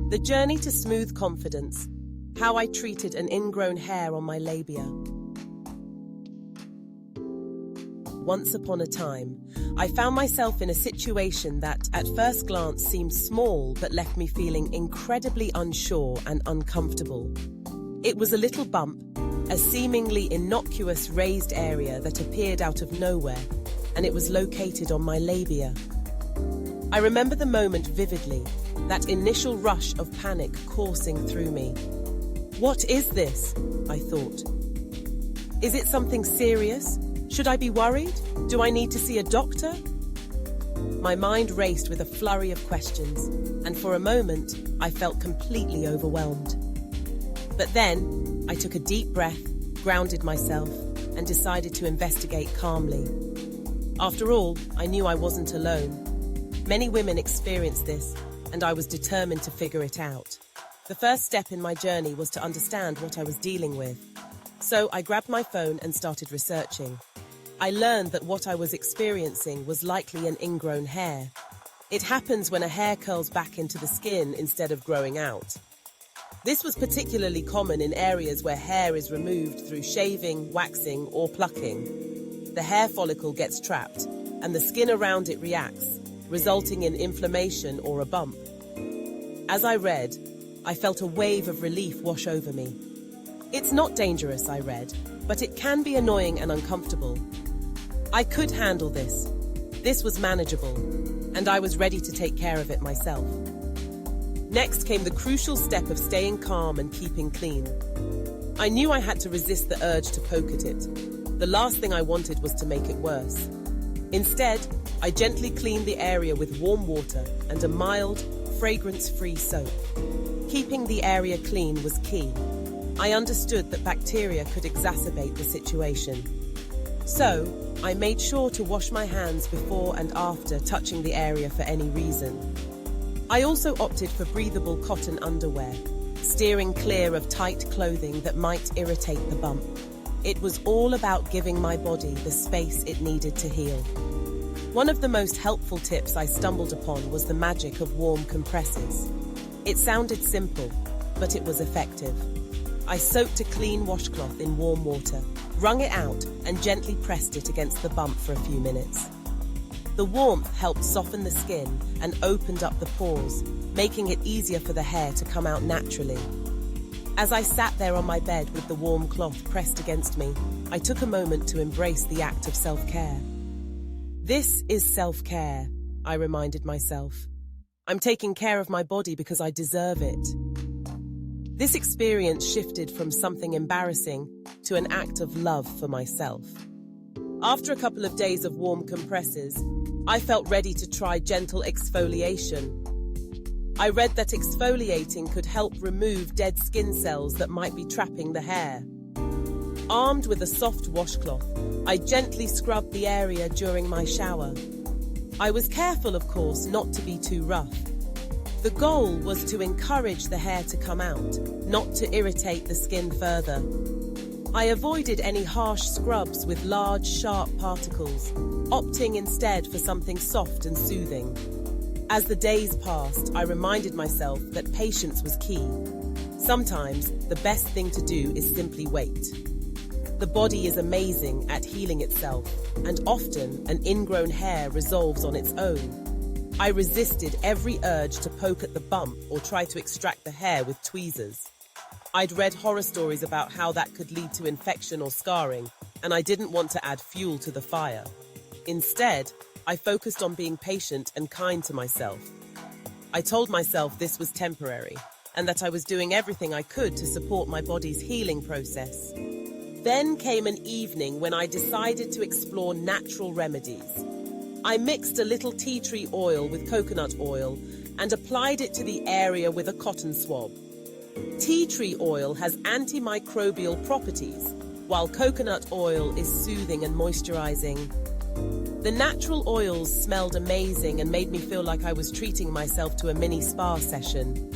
The journey to smooth confidence. How I treated an ingrown hair on my labia. Once upon a time, I found myself in a situation that, at first glance, seemed small but left me feeling incredibly unsure and uncomfortable. It was a little bump, a seemingly innocuous raised area that appeared out of nowhere, and it was located on my labia. I remember the moment vividly, that initial rush of panic coursing through me. What is this? I thought. Is it something serious? Should I be worried? Do I need to see a doctor? My mind raced with a flurry of questions, and for a moment, I felt completely overwhelmed. But then, I took a deep breath, grounded myself, and decided to investigate calmly. After all, I knew I wasn't alone. Many women experience this, and I was determined to figure it out. The first step in my journey was to understand what I was dealing with. So I grabbed my phone and started researching. I learned that what I was experiencing was likely an ingrown hair. It happens when a hair curls back into the skin instead of growing out. This was particularly common in areas where hair is removed through shaving, waxing, or plucking. The hair follicle gets trapped, and the skin around it reacts, resulting in inflammation or a bump. As I read, I felt a wave of relief wash over me. It's not dangerous, I read, but it can be annoying and uncomfortable. I could handle this. This was manageable, and I was ready to take care of it myself. Next came the crucial step of staying calm and keeping clean. I knew I had to resist the urge to poke at it. The last thing I wanted was to make it worse. Instead, I gently cleaned the area with warm water and a mild, fragrance-free soap. Keeping the area clean was key. I understood that bacteria could exacerbate the situation. So, I made sure to wash my hands before and after touching the area for any reason. I also opted for breathable cotton underwear, steering clear of tight clothing that might irritate the bump. It was all about giving my body the space it needed to heal. One of the most helpful tips I stumbled upon was the magic of warm compresses. It sounded simple, but it was effective. I soaked a clean washcloth in warm water, wrung it out, and gently pressed it against the bump for a few minutes. The warmth helped soften the skin and opened up the pores, making it easier for the hair to come out naturally. As I sat there on my bed with the warm cloth pressed against me, I took a moment to embrace the act of self-care. This is self-care, I reminded myself. I'm taking care of my body because I deserve it. This experience shifted from something embarrassing to an act of love for myself. After a couple of days of warm compresses, I felt ready to try gentle exfoliation. I read that exfoliating could help remove dead skin cells that might be trapping the hair. Armed with a soft washcloth, I gently scrubbed the area during my shower. I was careful, of course, not to be too rough. The goal was to encourage the hair to come out, not to irritate the skin further. I avoided any harsh scrubs with large, sharp particles, opting instead for something soft and soothing. As the days passed, I reminded myself that patience was key. Sometimes, the best thing to do is simply wait. The body is amazing at healing itself, and often an ingrown hair resolves on its own. I resisted every urge to poke at the bump or try to extract the hair with tweezers. I'd read horror stories about how that could lead to infection or scarring, and I didn't want to add fuel to the fire. Instead, I focused on being patient and kind to myself. I told myself this was temporary, and that I was doing everything I could to support my body's healing process. Then came an evening when I decided to explore natural remedies. I mixed a little tea tree oil with coconut oil and applied it to the area with a cotton swab. Tea tree oil has antimicrobial properties, while coconut oil is soothing and moisturizing. The natural oils smelled amazing and made me feel like I was treating myself to a mini spa session.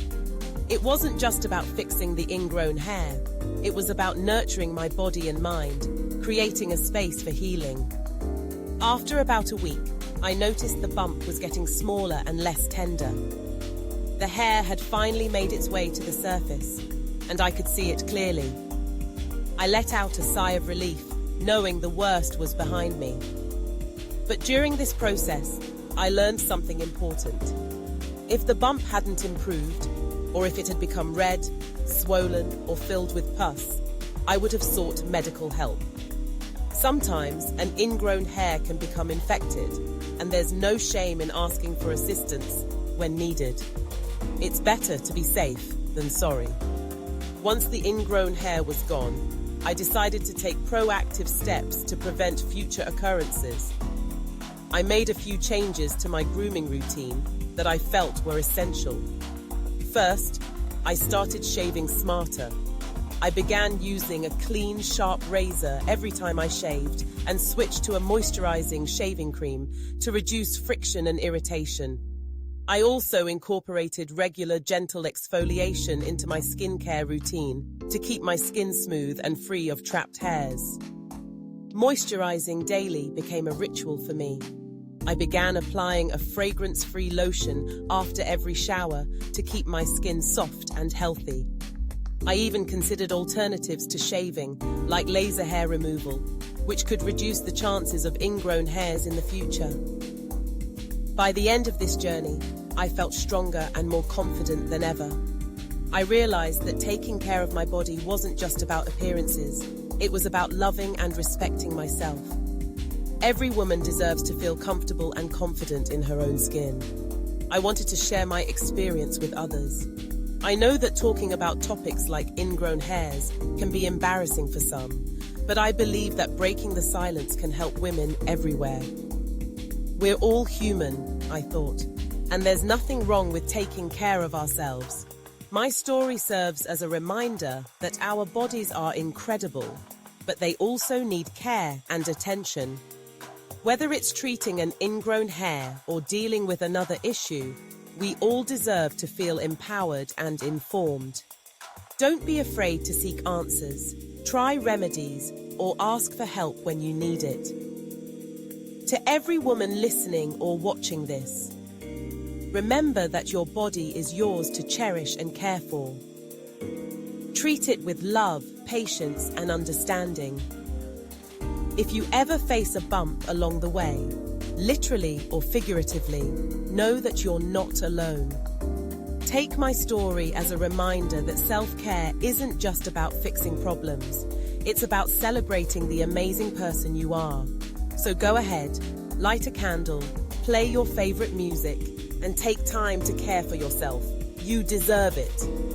It wasn't just about fixing the ingrown hair. It was about nurturing my body and mind, creating a space for healing. After about a week, I noticed the bump was getting smaller and less tender. The hair had finally made its way to the surface, and I could see it clearly. I let out a sigh of relief, knowing the worst was behind me. But during this process, I learned something important. If the bump hadn't improved, or if it had become red, swollen, or filled with pus, I would have sought medical help. Sometimes an ingrown hair can become infected, and there's no shame in asking for assistance when needed. It's better to be safe than sorry. Once the ingrown hair was gone, I decided to take proactive steps to prevent future occurrences. I made a few changes to my grooming routine that I felt were essential. First, I started shaving smarter. I began using a clean, sharp razor every time I shaved and switched to a moisturizing shaving cream to reduce friction and irritation. I also incorporated regular, gentle exfoliation into my skincare routine to keep my skin smooth and free of trapped hairs. Moisturizing daily became a ritual for me. I began applying a fragrance-free lotion after every shower to keep my skin soft and healthy. I even considered alternatives to shaving, like laser hair removal, which could reduce the chances of ingrown hairs in the future. By the end of this journey, I felt stronger and more confident than ever. I realized that taking care of my body wasn't just about appearances, it was about loving and respecting myself. Every woman deserves to feel comfortable and confident in her own skin. I wanted to share my experience with others. I know that talking about topics like ingrown hairs can be embarrassing for some, but I believe that breaking the silence can help women everywhere. We're all human, I thought, and there's nothing wrong with taking care of ourselves. My story serves as a reminder that our bodies are incredible, but they also need care and attention. Whether it's treating an ingrown hair or dealing with another issue, we all deserve to feel empowered and informed. Don't be afraid to seek answers, try remedies, or ask for help when you need it. To every woman listening or watching this, remember that your body is yours to cherish and care for. Treat it with love, patience, and understanding. If you ever face a bump along the way, literally or figuratively, know that you're not alone. Take my story as a reminder that self-care isn't just about fixing problems. It's about celebrating the amazing person you are. So go ahead, light a candle, play your favorite music, and take time to care for yourself. You deserve it.